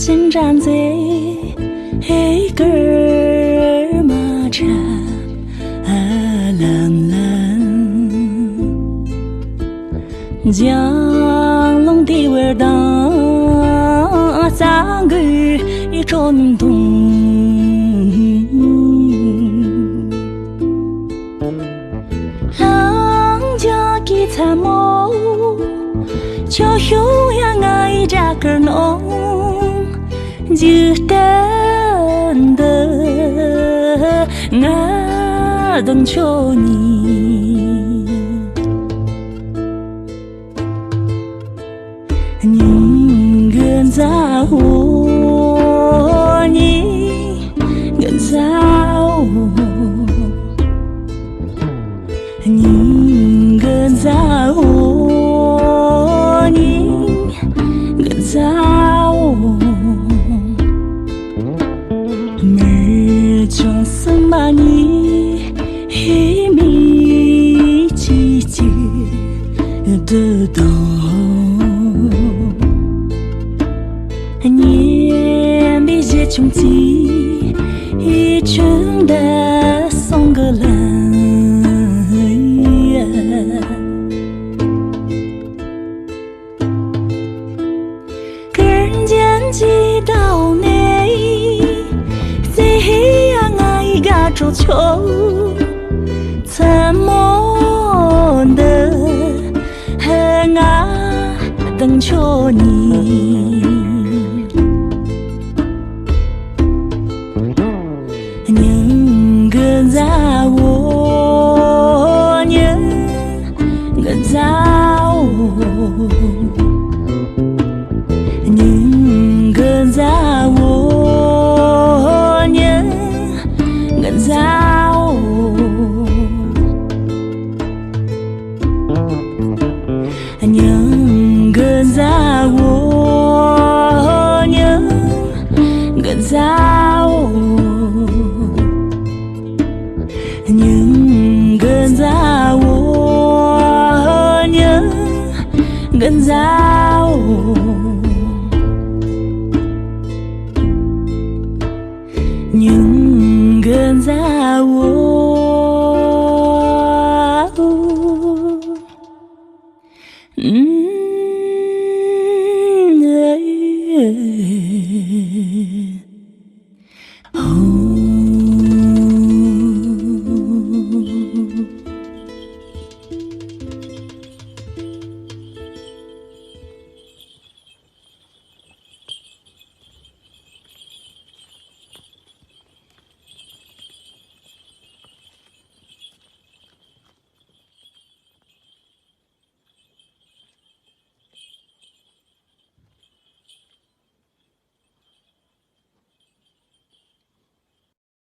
sinh tràn dễ cơ mà tràn làng giang long đi về đó sáng người trốn tung lắng cho kỳ thả mô cho hiếu ya ngày ra cờ nông dư tên đơ ngã đừng cho nhìn gần ra hồ nhìn gần ra nhìn gần ra hồ nhìn gần ra mẹ trong sân ba nhí hi mi chi chi đỡ đầu nhiên bị giết trong tí ý chứng đã xong gỡ lại cơn gián chi đau nề dễ ngay gà trâu châu thầm mòn đờ hờ ngã đừng cho nhìn nhưng gần ra vô nhưng gần ra nhưng gần ra vô nhưng gần ra nhưng gần ra vô nhưng gần ra nhưng gần ra nhưng gần ra nhưng gần ra oh